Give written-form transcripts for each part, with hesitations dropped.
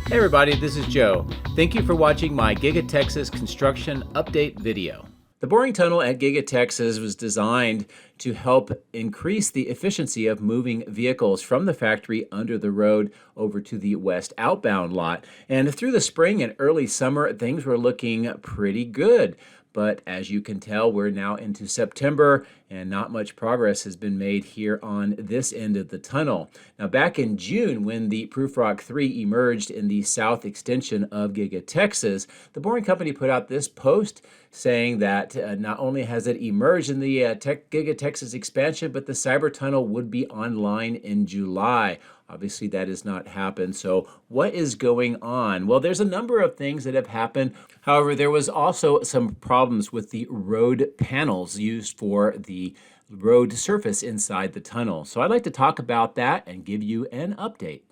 Hey everybody, this is Joe. Thank you for watching my Giga Texas construction update video. The boring tunnel at Giga Texas was designed to help increase the efficiency of moving vehicles from the factory under the road over to the west outbound lot. And through the spring and early summer, things were looking pretty good. But as you can tell, we're now into September and not much progress has been made here on this end of the tunnel. Now, back in June, when the Prufrock 3 emerged in the south extension of Giga Texas, the boring company put out this post saying that not only has it emerged in the Giga Texas expansion, but the Cyber Tunnel would be online in July. Obviously, that has not happened. So what is going on? Well, there's a number of things that have happened. However, there was also some problems with the road panels used for the road surface inside the tunnel. So I'd like to talk about that and give you an update.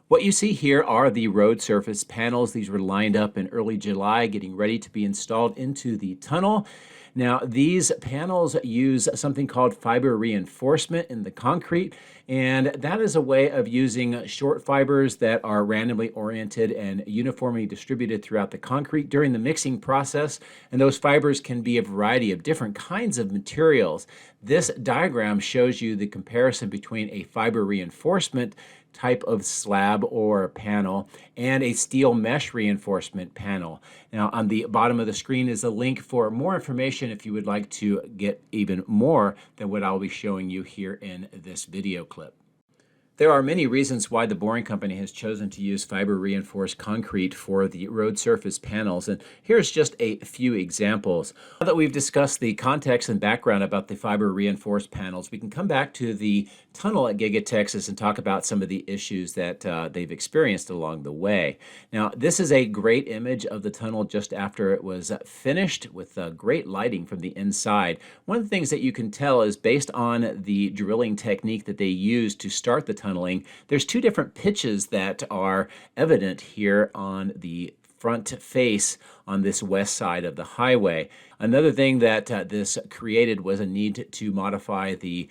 What you see here are the road surface panels. These were lined up in early July, getting ready to be installed into the tunnel. Now, these panels use something called fiber reinforcement in the concrete, and that is a way of using short fibers that are randomly oriented and uniformly distributed throughout the concrete during the mixing process, and those fibers can be a variety of different kinds of materials. This diagram shows you the comparison between a fiber reinforcement type of slab or panel and a steel mesh reinforcement panel. Now, on the bottom of the screen is a link for more information if you would like to get even more than what I'll be showing you here in this video clip. There are many reasons why the boring company has chosen to use fiber reinforced concrete for the road surface panels, and here's just a few examples. Now that we've discussed the context and background about the fiber reinforced panels, we can come back to the tunnel at Giga Texas and talk about some of the issues that they've experienced along the way. Now, this is a great image of the tunnel just after it was finished with great lighting from the inside. One of the things that you can tell is based on the drilling technique that they used to start the tunneling, there's two different pitches that are evident here on the front face on this west side of the highway. Another thing that this created was a need to modify the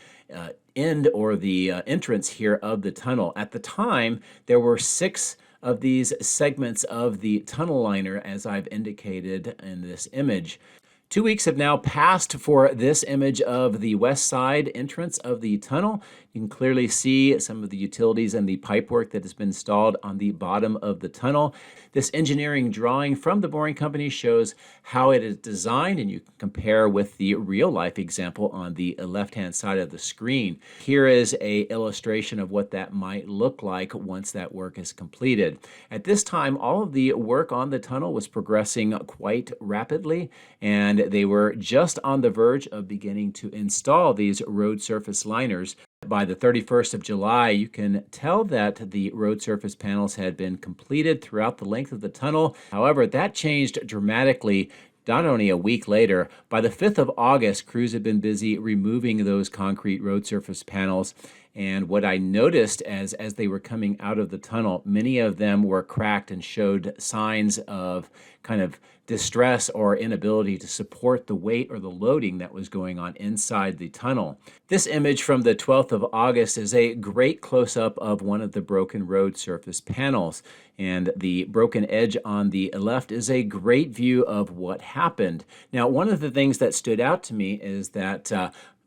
end or the entrance here of the tunnel. At the time, there were 6 of these segments of the tunnel liner, as I've indicated in this image. 2 weeks have now passed for this image of the west side entrance of the tunnel. You can clearly see some of the utilities and the pipework that has been installed on the bottom of the tunnel. This engineering drawing from the boring company shows how it is designed, and you can compare with the real-life example on the left-hand side of the screen. Here is an illustration of what that might look like once that work is completed. At this time, all of the work on the tunnel was progressing quite rapidly, and they were just on the verge of beginning to install these road surface liners. By the 31st of July, you can tell that the road surface panels had been completed throughout the length of the tunnel. However, that changed dramatically not only a week later. By the 5th of August, crews had been busy removing those concrete road surface panels. And what I noticed as they were coming out of the tunnel, many of them were cracked and showed signs of kind of distress or inability to support the weight or the loading that was going on inside the tunnel. This image from the 12th of August is a great close-up of one of the broken road surface panels. And the broken edge on the left is a great view of what happened. Now, one of the things that stood out to me is that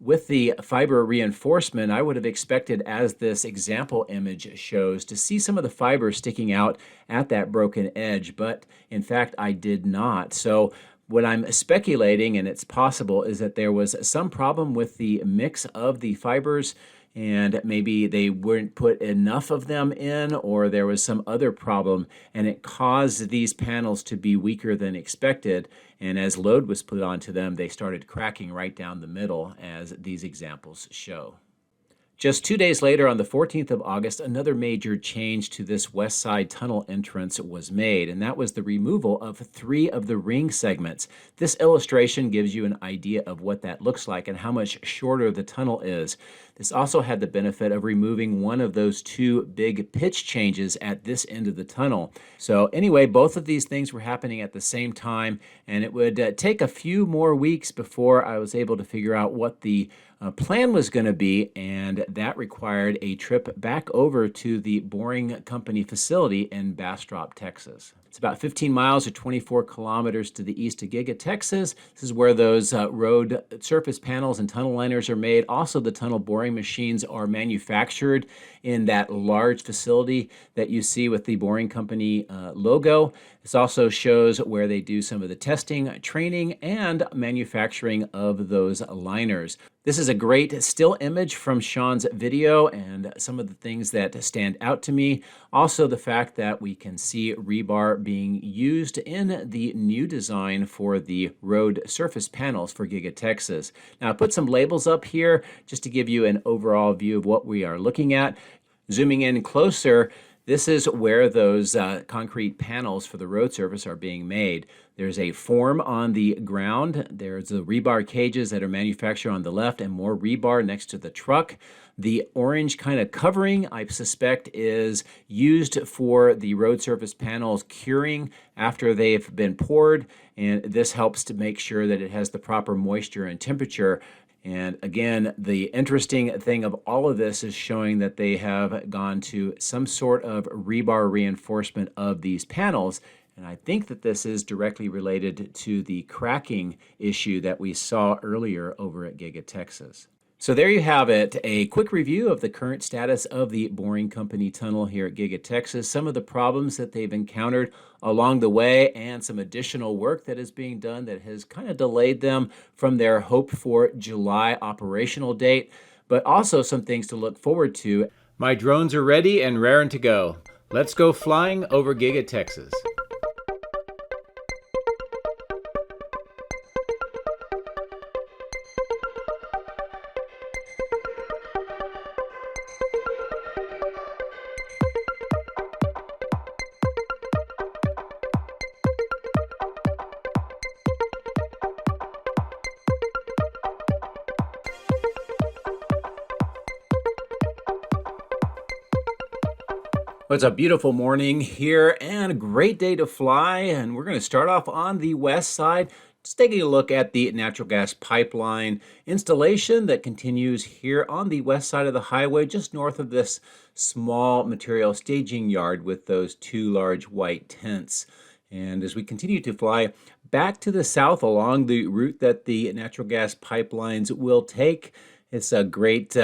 with the fiber reinforcement, I would have expected, as this example image shows, to see some of the fiber sticking out at that broken edge, but in fact, I did not. So what I'm speculating, and it's possible, is that there was some problem with the mix of the fibers, and maybe they weren't put enough of them in, or there was some other problem, and it caused these panels to be weaker than expected. And as load was put onto them, they started cracking right down the middle, as these examples show. Just 2 days later, on the 14th of August, another major change to this west side tunnel entrance was made, and that was the removal of 3 of the ring segments. This illustration gives you an idea of what that looks like and how much shorter the tunnel is. This also had the benefit of removing one of those 2 big pitch changes at this end of the tunnel. So anyway, both of these things were happening at the same time, and it would take a few more weeks before I was able to figure out what the plan was going to be, and that required a trip back over to the Boring Company facility in Bastrop, Texas. It's about 15 miles or 24 kilometers to the east of Giga Texas. This is where those road surface panels and tunnel liners are made. Also, the tunnel boring machines are manufactured in that large facility that you see with the Boring Company logo. This also shows where they do some of the testing, training, and manufacturing of those liners. This is a great still image from Sean's video, and some of the things that stand out to me. Also, the fact that we can see rebar being used in the new design for the road surface panels for Giga Texas. Now, I put some labels up here just to give you an overall view of what we are looking at. Zooming in closer, this is where those concrete panels for the road surface are being made. There's a form on the ground. There's the rebar cages that are manufactured on the left and more rebar next to the truck. The orange kind of covering, I suspect, is used for the road surface panels curing after they've been poured, and this helps to make sure that it has the proper moisture and temperature. And again, the interesting thing of all of this is showing that they have gone to some sort of rebar reinforcement of these panels. And I think that this is directly related to the cracking issue that we saw earlier over at Giga Texas. So there you have it, a quick review of the current status of the Boring Company tunnel here at Giga Texas, some of the problems that they've encountered along the way, and some additional work that is being done that has kind of delayed them from their hoped for July operational date, but also some things to look forward to. My drones are ready and raring to go. Let's go flying over Giga Texas. Well, it's a beautiful morning here and a great day to fly, and we're going to start off on the west side, just taking a look at the natural gas pipeline installation that continues here on the west side of the highway, just north of this small material staging yard with those two large white tents. And as we continue to fly back to the south along the route that the natural gas pipelines will take, it's a great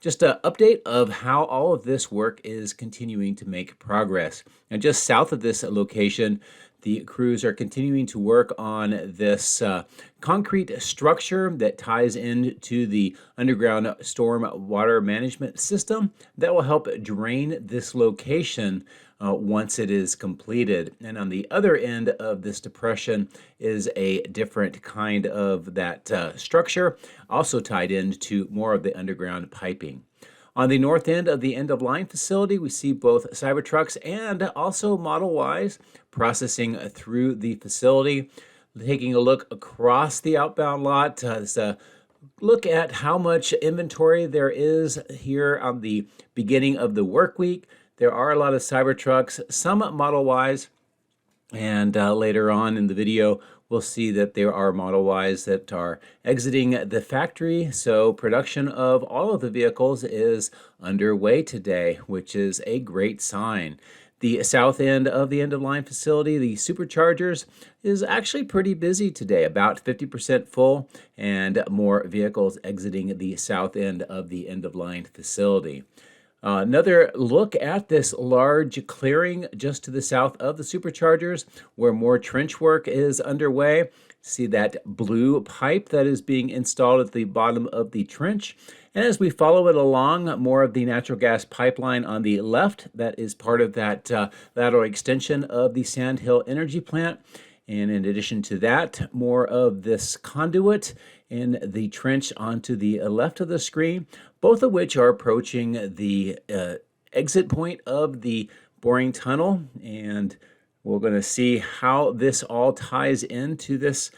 just an update of how all of this work is continuing to make progress. And just south of this location, the crews are continuing to work on this concrete structure that ties into the underground storm water management system that will help drain this location once it is completed. And on the other end of this depression is a different kind of that structure, also tied into more of the underground piping. On the north end of the end-of-line facility, we see both Cybertrucks and also Model Ys processing through the facility. Taking a look across the outbound lot, it's a look at how much inventory there is here on the beginning of the work week. There are a lot of Cybertrucks, some Model Ys, and later on in the video, we'll see that there are Model Ys that are exiting the factory. So production of all of the vehicles is underway today, which is a great sign. The south end of the end-of-line facility, the superchargers, is actually pretty busy today, about 50% full, and more vehicles exiting the south end of the end-of-line facility. Another look at this large clearing just to the south of the superchargers where more trench work is underway. See that blue pipe that is being installed at the bottom of the trench. And as we follow it along, more of the natural gas pipeline on the left that is part of that lateral extension of the Sand Hill Energy Plant. And in addition to that, more of this conduit in the trench onto the left of the screen, both of which are approaching the exit point of the boring tunnel. And we're going to see how this all ties into this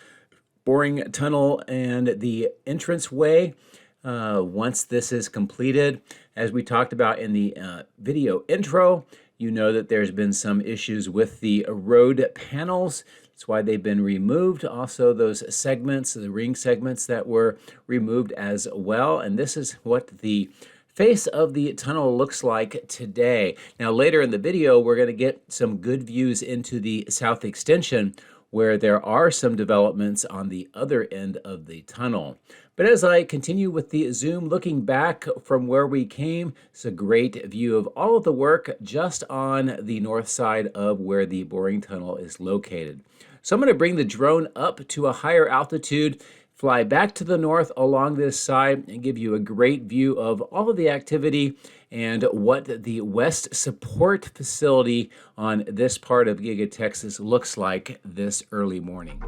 boring tunnel and the entranceway once this is completed. As we talked about in the video intro, you know that there's been some issues with the road panels. That's why they've been removed. Also, those segments, the ring segments that were removed as well. And this is what the face of the tunnel looks like today. Now, later in the video, we're going to get some good views into the south extension, where there are some developments on the other end of the tunnel. But as I continue with the zoom, looking back from where we came, it's a great view of all of the work just on the north side of where the boring tunnel is located. So I'm going to bring the drone up to a higher altitude, fly back to the north along this side, and give you a great view of all of the activity and what the West Support Facility on this part of Giga Texas looks like this early morning.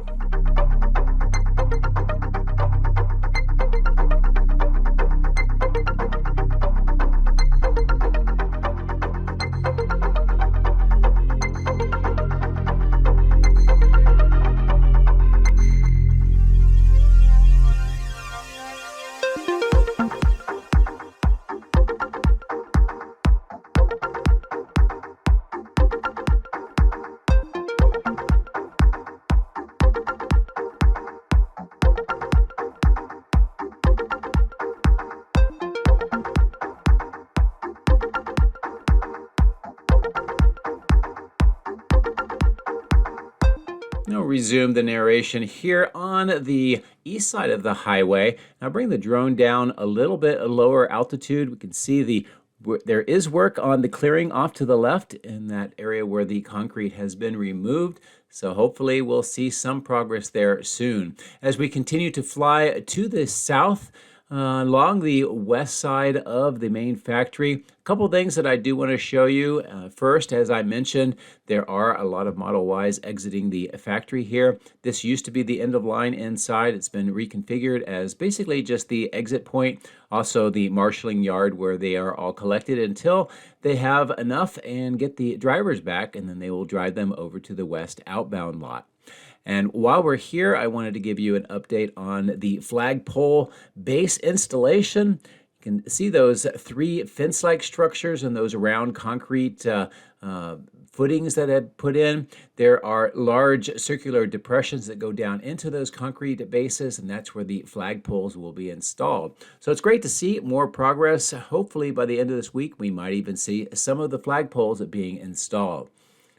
Now resume the narration here on the east side of the highway. Now bring the drone down a little bit lower altitude. We can see there is work on the clearing off to the left in that area where the concrete has been removed. So hopefully we'll see some progress there soon. As we continue to fly to the south, along the west side of the main factory, a couple things that I do want to show you. First, as I mentioned, there are a lot of Model Ys exiting the factory here. This used to be the end of line inside. It's been reconfigured as basically just the exit point, also the marshalling yard where they are all collected until they have enough and get the drivers back, and then they will drive them over to the west outbound lot. And while we're here, I wanted to give you an update on the flagpole base installation. You can see those three fence-like structures and those round concrete footings that have put in. There are large circular depressions that go down into those concrete bases, and that's where the flagpoles will be installed. So it's great to see more progress. Hopefully by the end of this week, we might even see some of the flagpoles being installed.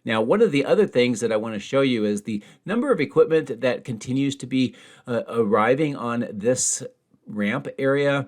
Now, one of the other things that I want to show you is the number of equipment that continues to be arriving on this ramp area.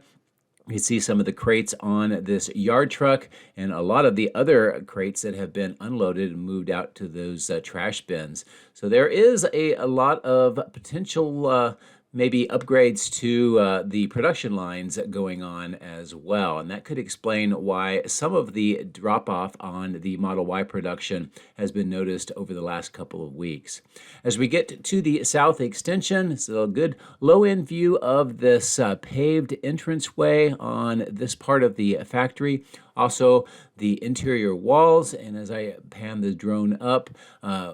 You see some of the crates on this yard truck and a lot of the other crates that have been unloaded and moved out to those trash bins. So there is a lot of potential maybe upgrades to the production lines going on as well. And that could explain why some of the drop-off on the Model Y production has been noticed over the last couple of weeks. As we get to the south extension, it's a good low-end view of this paved entranceway on this part of the factory. Also, the interior walls, and as I pan the drone up,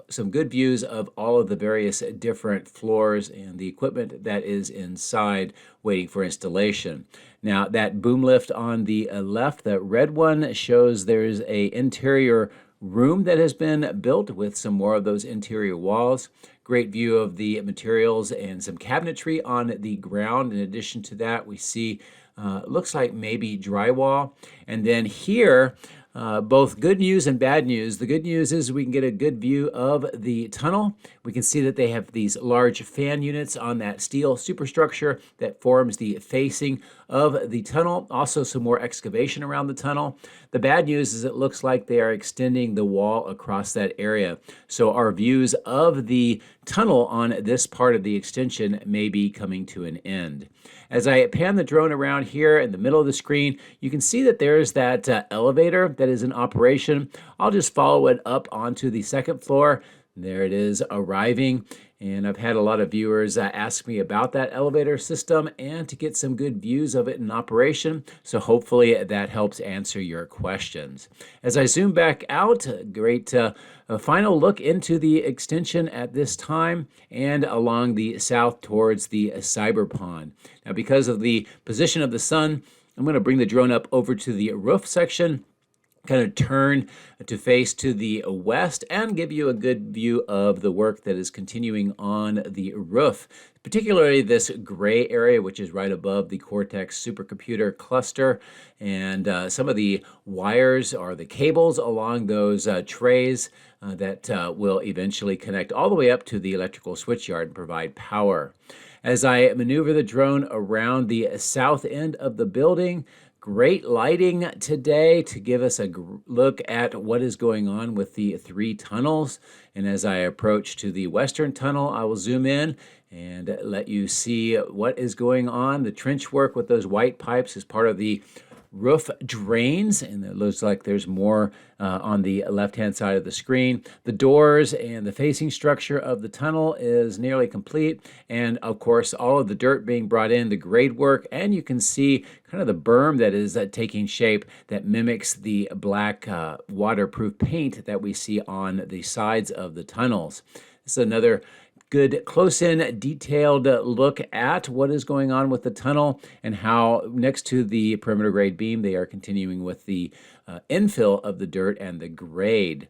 some good views of all of the various different floors and the equipment that is inside waiting for installation. Now, that boom lift on the left, the red one, shows there's an interior room that has been built with some more of those interior walls. Great view of the materials and some cabinetry on the ground. In addition to that, we see looks like maybe drywall. And then here, both good news and bad news. The good news is we can get a good view of the tunnel. We can see that they have these large fan units on that steel superstructure that forms the facing of the tunnel. Also some more excavation around the tunnel. The bad news is it looks like they are extending the wall across that area. So our views of the tunnel on this part of the extension may be coming to an end. As I pan the drone around here in the middle of the screen, you can see that there's that elevator that is in operation. I'll just follow it up onto the second floor. There it is arriving. And I've had a lot of viewers ask me about that elevator system and to get some good views of it in operation. So hopefully that helps answer your questions. As I zoom back out, great final look into the extension at this time and along the south towards the cyber pond. Now, because of the position of the sun, I'm going to bring the drone up over to the roof section kind of turn to face to the west and give you a good view of the work that is continuing on the roof, particularly this gray area, which is right above the Cortex supercomputer cluster. And some of the wires are the cables along those trays that will eventually connect all the way up to the electrical switchyard and provide power. As I maneuver the drone around the south end of the building, great lighting today to give us a look at what is going on with the 3 tunnels. And as I approach to the western tunnel, I will zoom in and let you see what is going on. The trench work with those white pipes is part of the roof drains, and it looks like there's more on the left-hand side of the screen. The doors and the facing structure of the tunnel is nearly complete, and of course all of the dirt being brought in, the grade work, and you can see kind of the berm that is taking shape that mimics the black waterproof paint that we see on the sides of the tunnels. This is another good close-in detailed look at what is going on with the tunnel and how next to the perimeter grade beam they are continuing with the infill of the dirt and the grade.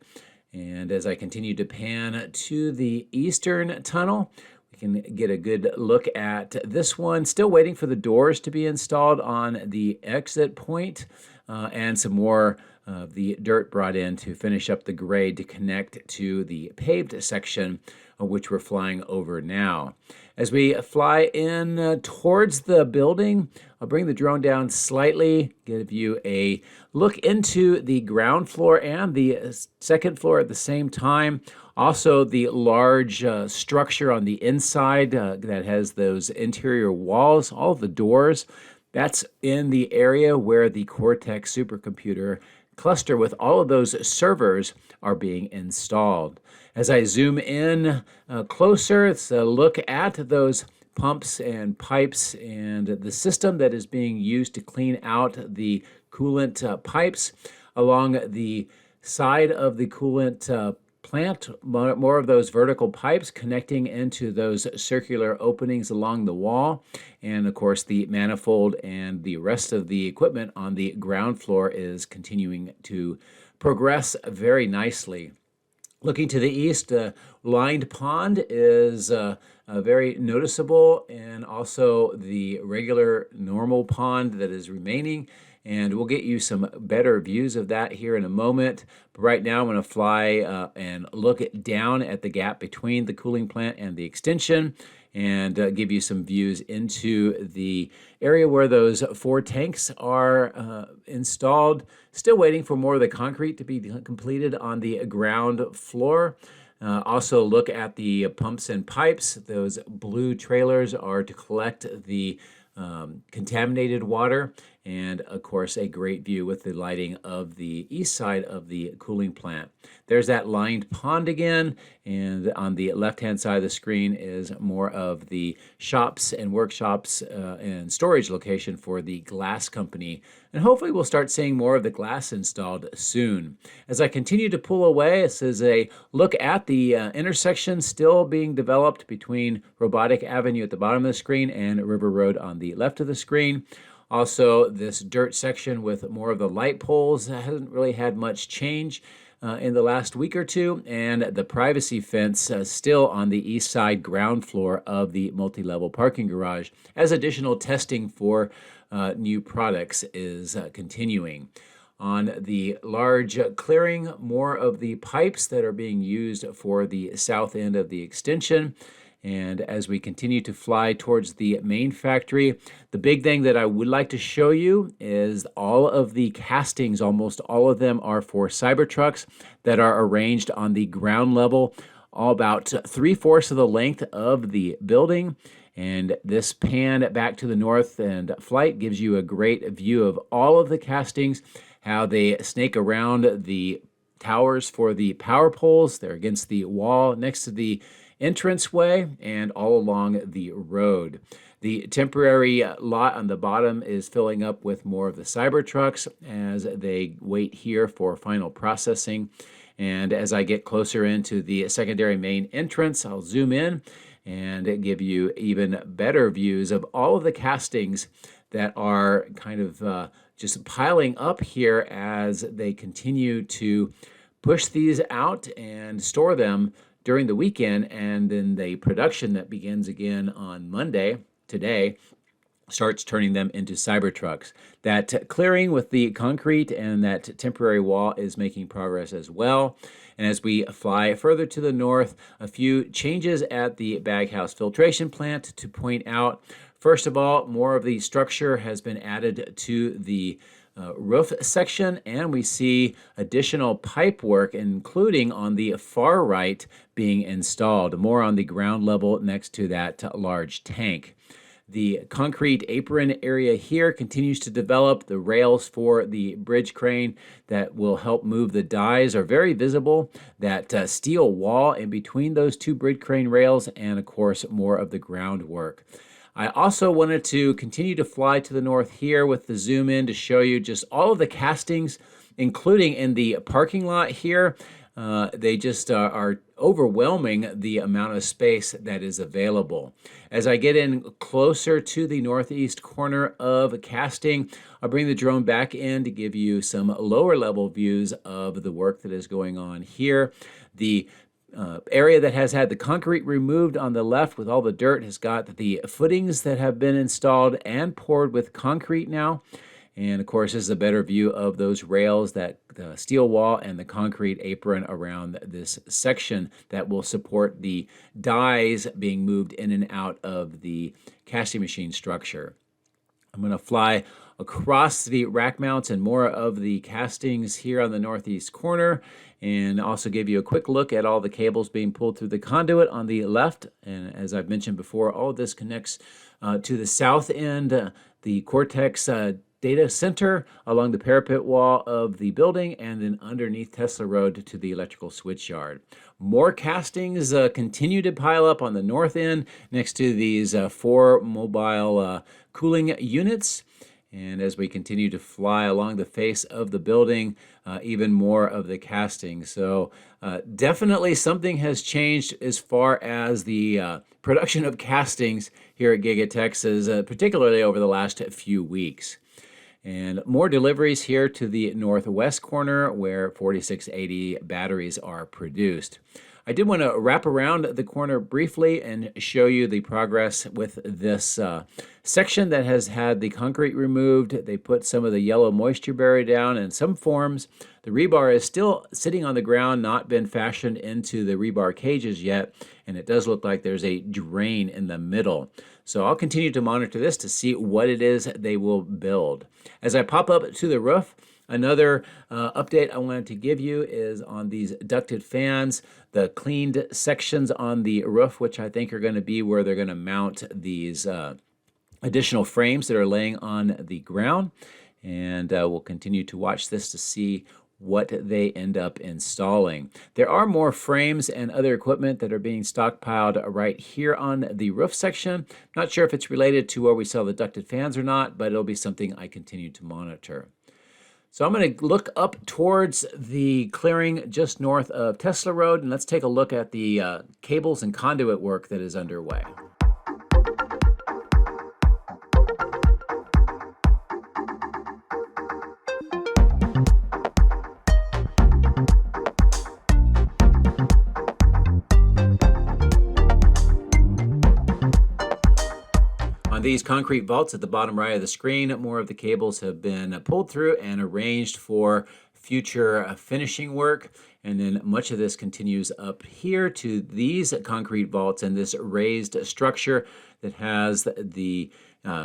And as I continue to pan to the eastern tunnel, we can get a good look at this one. Still waiting for the doors to be installed on the exit point and some more of the dirt brought in to finish up the grade to connect to the paved section, which we're flying over now. As we fly in towards the building, I'll bring the drone down slightly, give you a look into the ground floor and the second floor at the same time. Also, the large structure on the inside that has those interior walls, all the doors, that's in the area where the Cortex supercomputer cluster with all of those servers are being installed. As I zoom in closer, it's a look at those pumps and pipes and the system that is being used to clean out the coolant pipes along the side of the coolant plant. More of those vertical pipes connecting into those circular openings along the wall. And of course, the manifold and the rest of the equipment on the ground floor is continuing to progress very nicely. Looking to the east, lined pond is very noticeable, and also the regular normal pond that is remaining. And we'll get you some better views of that here in a moment. But right now I'm going to fly and look down at the gap between the cooling plant and the extension and give you some views into the area where those 4 tanks are installed. Still waiting for more of the concrete to be completed on the ground floor. Also look at the pumps and pipes. Those blue trailers are to collect the contaminated water, and of course a great view with the lighting of the east side of the cooling plant. There's that lined pond again, and on the left hand side of the screen is more of the shops and workshops and storage location for the glass company, and hopefully we'll start seeing more of the glass installed soon. As I continue to pull away, this is a look at the intersection still being developed between Robotic Avenue at the bottom of the screen and River Road on the left of the screen. Also, this dirt section with more of the light poles hasn't really had much change in the last week or two, and the privacy fence still on the east side ground floor of the multi-level parking garage as additional testing for new products is continuing. On the large clearing, more of the pipes that are being used for the south end of the extension. And as we continue to fly towards the main factory, the big thing that I would like to show you is all of the castings, almost all of them are for Cybertrucks that are arranged on the ground level, all about 3/4 of the length of the building. And this pan back to the north and flight gives you a great view of all of the castings, how they snake around the towers for the power poles. They're against the wall next to the entranceway and all along the road. The temporary lot on the bottom is filling up with more of the Cybertrucks as they wait here for final processing. And as I get closer into the secondary main entrance, I'll zoom in and give you even better views of all of the castings that are kind of just piling up here as they continue to push these out and store them during the weekend, and then the production that begins again on Monday, today, starts turning them into Cybertrucks. That clearing with the concrete and that temporary wall is making progress as well. And as we fly further to the north, a few changes at the baghouse filtration plant to point out. First of all, more of the structure has been added to the roof section, and we see additional pipe work, including on the far right, being installed, more on the ground level next to that large tank. The concrete apron area here continues to develop. The rails for the bridge crane that will help move the dies are very visible. That steel wall in between those two bridge crane rails, and of course more of the groundwork. I also wanted to continue to fly to the north here with the zoom in to show you just all of the castings, including in the parking lot here. They just are overwhelming the amount of space that is available. As I get in closer to the northeast corner of casting, I'll bring the drone back in to give you some lower level views of the work that is going on here. The area that has had the concrete removed on the left with all the dirt has got the footings that have been installed and poured with concrete now. And of course, this is a better view of those rails, that the steel wall and the concrete apron around this section that will support the dies being moved in and out of the casting machine structure. I'm going to fly across the rack mounts and more of the castings here on the northeast corner, and also give you a quick look at all the cables being pulled through the conduit on the left. And as I've mentioned before, all of this connects to the south end, the Cortex data center along the parapet wall of the building, and then underneath Tesla Road to the electrical switch yard. More castings continue to pile up on the north end next to these 4 mobile cooling units. And as we continue to fly along the face of the building, even more of the casting. So definitely something has changed as far as the production of castings here at Giga Texas, particularly over the last few weeks. And more deliveries here to the northwest corner where 4680 batteries are produced. I did want to wrap around the corner briefly and show you the progress with this section that has had the concrete removed. They put some of the yellow moisture barrier down in some forms. The rebar is still sitting on the ground, not been fashioned into the rebar cages yet, and it does look like there's a drain in the middle. So I'll continue to monitor this to see what it is they will build. As I pop up to the roof, another update I wanted to give you is on these ducted fans, the cleaned sections on the roof, which I think are going to be where they're going to mount these additional frames that are laying on the ground. And we'll continue to watch this to see what they end up installing. There are more frames and other equipment that are being stockpiled right here on the roof section. Not sure if it's related to where we sell the ducted fans or not, but it'll be something I continue to monitor. So I'm going to look up towards the clearing just north of Tesla Road, and let's take a look at the cables and conduit work that is underway. On these concrete vaults at the bottom right of the screen, more of the cables have been pulled through and arranged for future finishing work. And then much of this continues up here to these concrete vaults and this raised structure that has the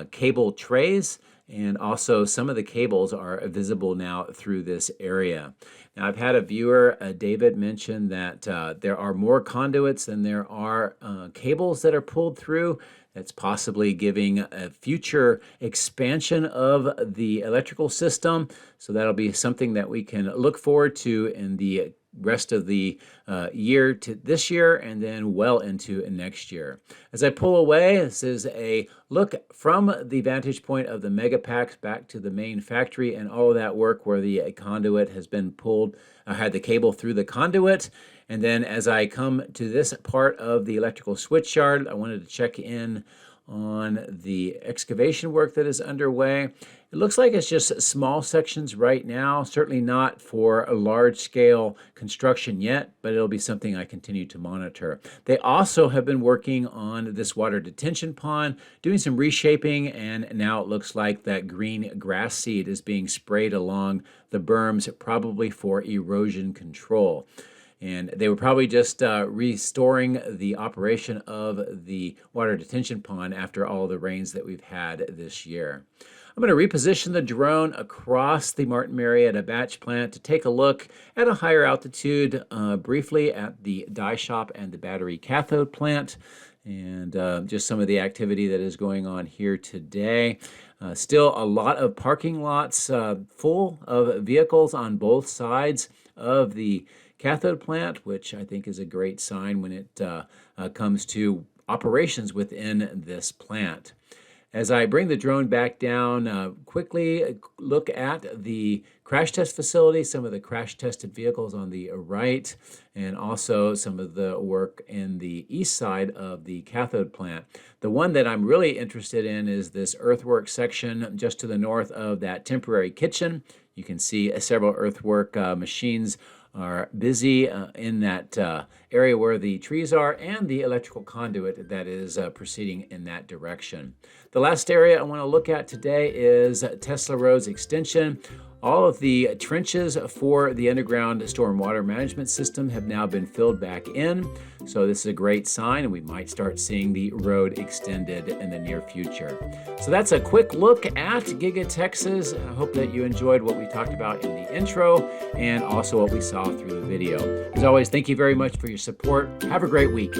cable trays. And also some of the cables are visible now through this area. Now I've had a viewer, David, mention that there are more conduits than there are cables that are pulled through. That's possibly giving a future expansion of the electrical system. So that'll be something that we can look forward to in the rest of the year to this year and then well into next year. As I pull away, this is a look from the vantage point of the Megapacks back to the main factory and all of that work where the conduit has been pulled, had the cable through the conduit. And then as I come to this part of the electrical switch yard, I wanted to check in on the excavation work that is underway. It looks like it's just small sections right now, certainly not for a large-scale construction yet, but it'll be something I continue to monitor. They also have been working on this water detention pond, doing some reshaping, and now it looks like that green grass seed is being sprayed along the berms, probably for erosion control. And they were probably just restoring the operation of the water detention pond after all the rains that we've had this year. I'm going to reposition the drone across the Martin Marietta batch plant to take a look at a higher altitude briefly at the die shop and the battery cathode plant, and just some of the activity that is going on here today. Still a lot of parking lots full of vehicles on both sides of the cathode plant, which I think is a great sign when it comes to operations within this plant. As I bring the drone back down, quickly look at the crash test facility, some of the crash tested vehicles on the right, and also some of the work in the east side of the cathode plant. The one that I'm really interested in is this earthwork section just to the north of that temporary kitchen. You can see several earthwork machines are busy in that area where the trees are, and the electrical conduit that is proceeding in that direction. The last area I want to look at today is Tesla Road's extension. All of the trenches for the underground stormwater management system have now been filled back in. So this is a great sign, and we might start seeing the road extended in the near future. So that's a quick look at Giga Texas. I hope that you enjoyed what we talked about in the intro and also what we saw through the video. As always, thank you very much for your support. Have a great week.